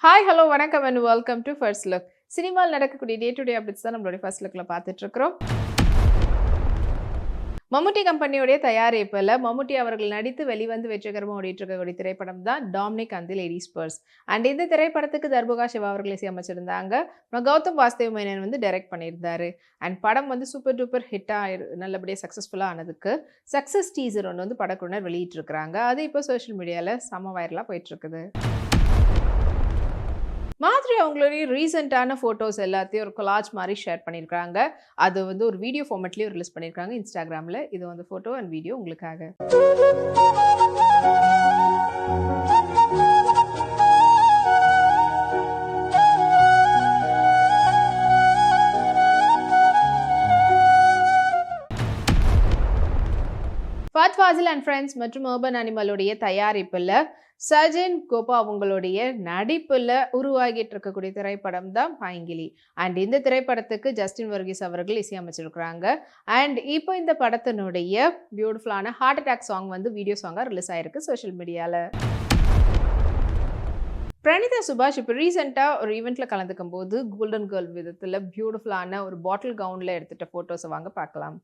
Hi hello வணக்கம் and welcome to first look. சினிமாவில் நடக்கக்கூடிய டே டு டே அப்டேட்ஸ் தான் நம்மளுடைய ஃபர்ஸ்ட் லுக்கில் பார்த்துட்டு இருக்கிறோம். மம்முட்டி கம்பெனியோடைய தயாரிப்பில் மம்முட்டி அவர்கள் நடித்து வெளிவந்து வெற்றிகரமாக ஓடிட்டு இருக்கக்கூடிய திரைப்படம் தான் Dominic and the ladies purse. And இந்த திரைப்படத்துக்கு தர்புகா சிவா அவர்கள் இசையமைச்சிருந்தாங்க. கௌதம் வாசுதேவ் மேனன் வந்து டைரக்ட் பண்ணியிருந்தாரு. அண்ட் படம் வந்து சூப்பர் டூப்பர் ஹிட்டாக நல்லபடியாக சக்ஸஸ்ஃபுல்லாக ஆனதுக்கு சக்ஸஸ் டீசர் ஒன்று வந்து படக்குழுவினர் வெளியிட்டிருக்கிறாங்க. அது இப்போ சோஷியல் மீடியாவில் செம வைரலாக போயிட்டு இருக்குது. மாதிரி அவங்களுடைய ரீசெண்டான ஃபோட்டோஸ் எல்லாத்தையும் ஒரு கொலாஜ் மாதிரி ஷேர் பண்ணியிருக்காங்க. அது வந்து ஒரு வீடியோ ஃபார்மேட்லேயும் ரிலீஸ் பண்ணியிருக்காங்க இன்ஸ்டாகிராமில். இது வந்து ஃபோட்டோ அண்ட் வீடியோ உங்களுக்காக. ஃபஹத் ஃபாசில் அண்ட் ஃப்ரெண்ட்ஸ் மற்றும் அர்பன் அனிமலுடைய தயாரிப்பில் சஜன் கோபா அவங்களுடைய நடிப்பில் உருவாகிட்டு இருக்கக்கூடிய திரைப்படம் தான் பைங்கிலி. அண்ட் இந்த திரைப்படத்துக்கு ஜஸ்டின் வர்கீஸ் அவர்கள் இசையமைச்சிருக்கிறாங்க. அண்ட் இப்போ இந்த படத்தினுடைய பியூட்டிஃபுல்லான ஹார்ட் அட்டாக் சாங் வந்து வீடியோ சாங்காக ரிலீஸ் ஆயிருக்கு சோஷியல் மீடியாவில். பிரணீதா சுபாஷ் இப்போ ரீசெண்டாக ஒரு ஈவெண்ட்டில் கலந்துக்கும் போது கோல்டன் கேர்ள் விதத்தில் பியூட்டிஃபுல்லான ஒரு பாட்டில் கவுனில் எடுத்துகிட்ட ஃபோட்டோஸை வாங்க பார்க்கலாம்.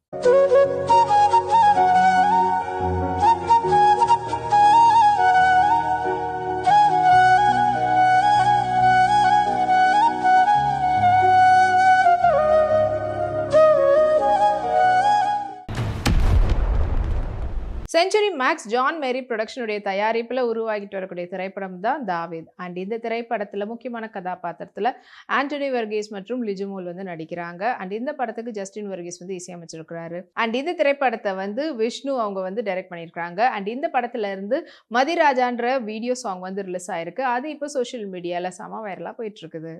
செஞ்சுரி மேக்ஸ் ஜான் மேரி ப்ரொடக்ஷனுடைய தயாரிப்பில் உருவாகிட்டு வரக்கூடிய திரைப்படம் தான் தாவீத். அண்ட் இந்த திரைப்படத்தில் முக்கியமான கதாபாத்திரத்தில் ஆண்டனி வர்கீஸ் மற்றும் லிஜுமோல் வந்து நடிக்கிறாங்க. அண்ட் இந்த படத்துக்கு ஜஸ்டின் வர்கீஸ் வந்து இசையமைச்சிருக்கிறாரு. அண்ட் இந்த திரைப்படத்தை வந்து விஷ்ணு அவங்க வந்து டைரக்ட் பண்ணியிருக்காங்க. அண்ட் இந்த படத்துல இருந்து மதிராஜான்ற வீடியோ சாங் வந்து ரிலீஸ் ஆயிருக்கு. அது இப்போ சோஷியல் மீடியாவில் செம வைரலாக போயிட்டு இருக்குது.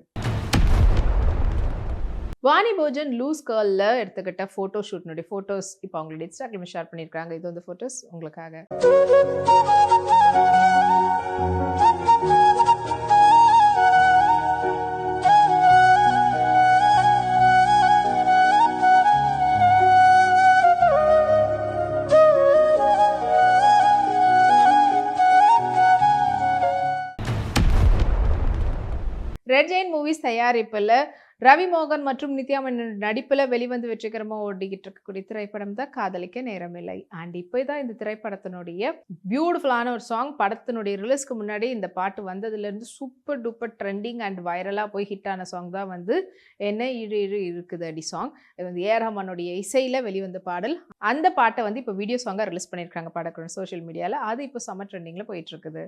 வாணி போஜன் லூஸ் கேர்லில் எடுத்துக்கிட்ட ஃபோட்டோ ஷூட்னுடைய ஃபோட்டோஸ் இப்போ அவங்களுடைய இன்ஸ்டாகிராமில் ஷேர் பண்ணியிருக்காங்க. இது வந்து ஃபோட்டோஸ் உங்களுக்காக. ரெட் ஜெயின் மூவிஸ் தயாரிப்பில் ரவி மோகன் மற்றும் நித்யா மேனன் நடிப்பில் வெளிவந்து வெற்றிகரமாக ஓடிக்கிட்டு இருக்கக்கூடிய திரைப்படம் தான் காதலிக்க நேரமில்லை. அண்ட் இப்போ தான் இந்த திரைப்படத்தினுடைய பியூட்டிஃபுல்லான ஒரு சாங். படத்தினுடைய ரிலீஸ்க்கு முன்னாடி இந்த பாட்டு வந்ததுலேருந்து சூப்பர் டூப்பர் ட்ரெண்டிங் அண்ட் வைரலாக போய் ஹிட்டான சாங் தான் வந்து என்ன இழு இழு இருக்குது அடி சாங். இது வந்து ஏஆர் ரஹ்மானுடைய இசையில் வெளிவந்த பாடல். அந்த பாட்டை வந்து இப்போ வீடியோ சாங்காக ரிலீஸ் பண்ணியிருக்காங்க படக்குழு சோஷியல் மீடியாவில். அது இப்போ சம்மர் ட்ரெண்டிங்கில் போயிட்டுருக்குது.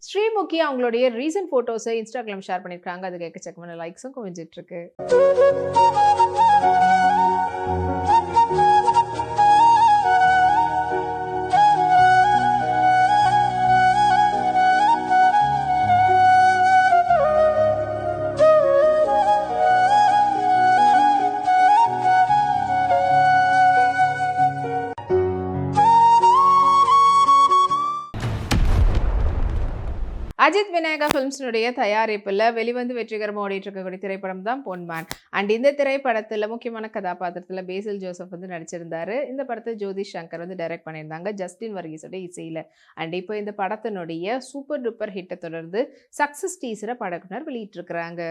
ஸ்ரீமுகி அவங்களுடைய ரீசன்ட் ஃபோட்டோஸை இன்ஸ்டாகிராம் ஷேர் பண்ணியிருக்காங்க. அதுக்கு எக்கச்சக்கமான லைக்ஸும் குவிஞ்சிட்டு இருக்கு. அஜித் விநாயகா ஃபிலிம்ஸினுடைய தயாரிப்பில் வெளிவந்து வெற்றிகரமாக ஓடிட்டு இருக்கக்கூடிய திரைப்படம் தான் பொன்மான். அண்ட் இந்த திரைப்படத்தில் முக்கியமான கதாபாத்திரத்தில் பேசில் ஜோசப் வந்து நடிச்சிருந்தாரு. இந்த படத்தை ஜோதி சங்கர் வந்து டைரக்ட் பண்ணியிருந்தாங்க ஜஸ்டின் வர்கீஸோட இசையில். அண்ட் இப்போ இந்த படத்தினுடைய சூப்பர் டூப்பர் ஹிட்டை தொடர்ந்து சக்ஸஸ் டீசரை படக்குனர் வெளியிட்டிருக்கிறாங்க.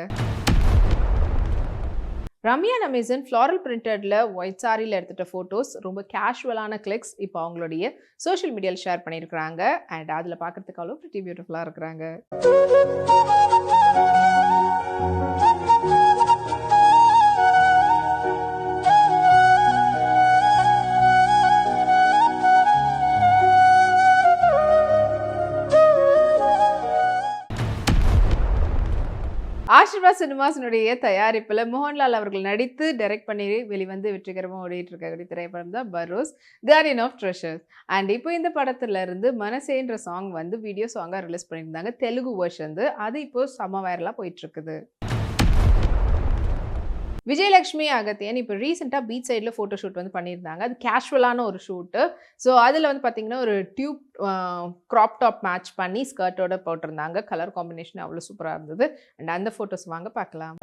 ரம்யா நமீசன் ஃப்ளாரல் பிரிண்டடில் ஒயிட் சாரியில் எடுத்துகிட்ட ஃபோட்டோஸ் ரொம்ப கேஷுவலான கிளிக்ஸ் இப்போ அவங்களுடைய சோஷியல் மீடியாவில் ஷேர் பண்ணியிருக்கிறாங்க. அண்ட் அதில் பார்க்குறதுக்கு அவ்வளோ ப்ரிட்டி பியூட்டிஃபுல்லாக இருக்கிறாங்க. ஆஷிர்வாத் சினிமாஸினுடைய தயாரிப்பில் மோகன்லால் அவர்கள் நடித்து டைரக்ட் பண்ணி வெளிவந்து வெற்றிகரமாக ஓடிட்டு இருக்கக்கூடிய திரைப்படம் தான் Barroz guardian of treasures. And இப்போ இந்த படத்துல இருந்து மனசேன்ற சாங் வந்து வீடியோ சாங்காக ரிலீஸ் பண்ணியிருந்தாங்க தெலுங்கு வெர்ஷன். அது இப்போ செம வைரலாக போயிட்டு இருக்குது. விஜயலட்சுமி அகத்தியன் இப்போ ரீசெண்டாக பீச் சைடில் ஃபோட்டோ ஷூட் வந்து பண்ணியிருந்தாங்க. அது கேஷுவலான ஒரு ஷூட்டு. ஸோ அதில் வந்து பார்த்திங்கன்னா ஒரு டியூப் க்ராப் டாப் மேட்ச் பண்ணி ஸ்கர்ட்டோட போட்டிருந்தாங்க. கலர் காம்பினேஷன் அவ்வளோ சூப்பராக இருந்தது. அண்ட் அந்த ஃபோட்டோஸ் வாங்க பார்க்கலாம்.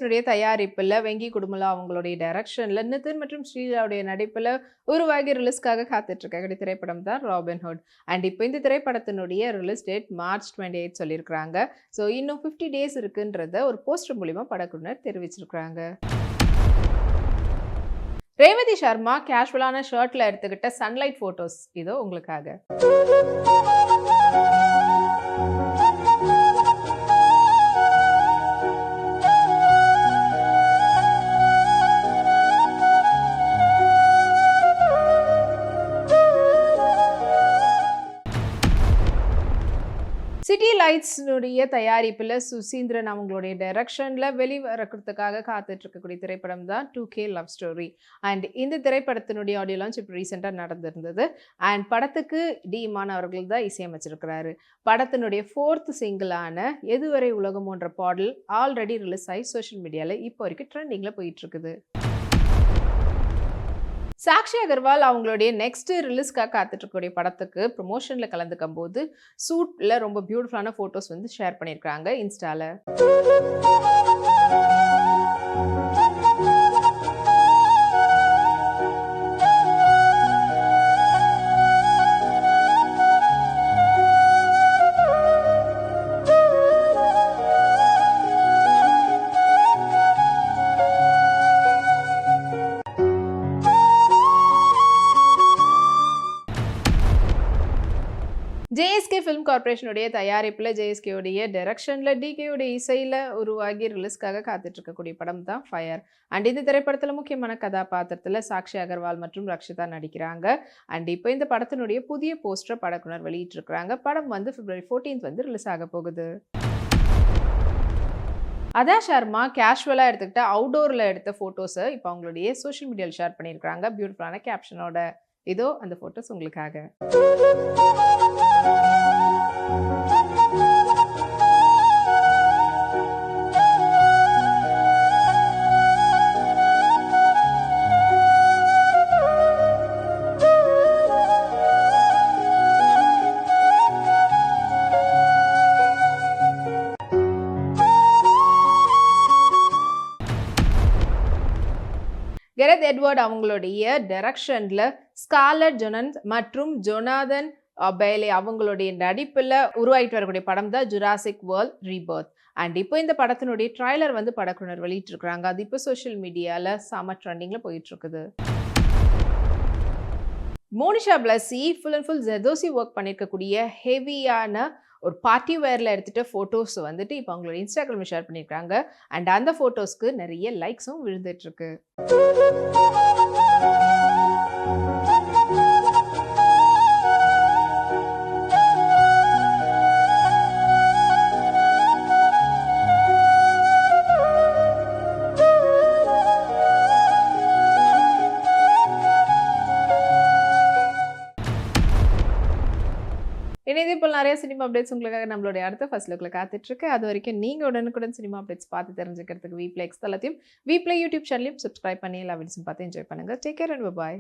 பிக்சர்ஸ்னுடைய தயாரிப்புல வெங்கி குடுமலா அவங்களுடைய டைரக்ஷன்ல நிதின் மற்றும் ஸ்ரீலாவுடைய நடிப்புல உருவாகி ரிலீஸ்க்காக காத்துட்டு இருக்க திரைப்படம் தான் ராபின்ஹுட். அண்ட் இப்போ இந்த திரைப்படத்தினுடைய ரிலீஸ் டேட் March 28 சொல்லியிருக்கிறாங்க. ஸோ இன்னும் 50 டேஸ் இருக்குன்றத ஒரு போஸ்டர் மூலியமா படக்குழுவினர் தெரிவிச்சிருக்கிறாங்க. ரேவதி சர்மா கேஷுவலான ஷர்ட்ல எடுத்துக்கிட்ட சன்லைட் போட்டோஸ் இதோ உங்களுக்காக. சிட்டி லைட்ஸ்னுடைய தயாரிப்பில் சுசீந்திரன் அவங்களுடைய டைரக்ஷனில் வெளிவரக்கிறதுக்காக காத்துட்டு இருக்கக்கூடிய திரைப்படம் தான் 2K லவ் ஸ்டோரி. அண்ட் இந்த திரைப்படத்தினுடைய ஆடியோ லான்ச் இப்போ ரீசெண்டாக நடந்திருந்தது. அண்ட் படத்துக்கு இமான் அவர்கள் தான் இசையமைச்சிருக்கிறாரு. படத்தினுடைய 4th சிங்கிளான எதுவரை உலகமோன்ற பாடல் ஆல்ரெடி ரிலீஸ் ஆகி சோஷியல் மீடியாவில் இப்போ வரைக்கும் ட்ரெண்டிங்கில் போயிட்டு இருக்குது. சாக்ஷி அகர்வால் அவங்களுடைய நெக்ஸ்ட் ரிலீஸ்க்காக காத்துட்டு இருக்கக்கூடிய படத்துக்கு ப்ரொமோஷன்ல கலந்துக்கும் போது சூட்ல ரொம்ப பியூட்டிஃபுல்லான போட்டோஸ் வந்து ஷேர் பண்ணியிருக்காங்க இன்ஸ்டால. JSK ஃபிலிம் கார்பரேஷனுடைய தயாரிப்பில் JSKவுடைய டைரக்ஷனில் DKவுடைய இசையில் உருவாகி ரிலீஸ்க்காக காத்துட்டு இருக்கக்கூடிய படம் தான் ஃபயர். அண்ட் இந்த திரைப்படத்தில் முக்கியமான கதாபாத்திரத்தில் சாக்ஷி அகர்வால் மற்றும் ரக்ஷிதா நடிக்கிறாங்க. அண்ட் இப்போ இந்த படத்தினுடைய புதிய போஸ்டர் படக்குனர் வெளியிட்டிருக்கிறாங்க. படம் வந்து February 14th வந்து ரிலீஸ் ஆக போகுது. அதா சர்மா கேஷுவலாக எடுத்துக்கிட்ட அவுடோரில் எடுத்த ஃபோட்டோஸை இப்போ அவங்களுடைய சோஷியல் மீடியாவில் ஷேர் பண்ணியிருக்கிறாங்க பியூட்டிஃபுல்லான கேப்ஷனோட. இதோ அந்த ஃபோட்டோஸ் உங்களுக்காக. கெரத் எட்வர்ட் அவங்களுடைய டைரக்ஷன்ல ஸ்கார்லட் ஜொஹன்சன் மற்றும் ஜொனாதன் பேலே அவங்களுடைய நடிப்பில் உருவாகிட்டு வரக்கூடிய படம் தான் ஜுராசிக் வேர்ல்ட் ரீபர்த். அண்ட் இப்போ இந்த படத்தினுடைய ட்ரைலர் வந்து படக்குனர் வெளியிட்டு இருக்காங்க. அது இப்போ சோஷியல் மீடியால செம ட்ரெண்டிங்ல போயிட்டு இருக்குது. Monisha Blessy full and full zardozi work பண்ணியிருக்கக்கூடிய ஹெவியான ஒரு பார்ட்டி வேரில் எடுத்துகிட்ட ஃபோட்டோஸ் வந்துட்டு இப்போ அவங்களோட இன்ஸ்டாகிராமில் ஷேர் பண்ணியிருக்காங்க. அண்ட் அந்த ஃபோட்டோஸ்க்கு நிறைய லைக்ஸும் விழுந்துட்டுருக்கு. இதே போல் நிறைய சினிமா அப்டேட்ஸ் உங்களுக்காக நம்மளுடைய அடுத்த ஃபர்ஸ்ட் லுக்ல காத்துட்டு இருக்கு. அது வரைக்கும் நீங்க உடனுக்குடன் சினிமா அப்டேட்ஸ் பார்த்து தெரிஞ்சுக்கிறதுக்கு வீப்ளே எக்ஸ் தளத்தையும் வீப்ளே யூடியூப் சேனலையும் சப்ஸ்கிரைப் பண்ணி எல்லா வீடியோஸும் பார்த்து என்ஜாய் பண்ணுங்க. Take care and by.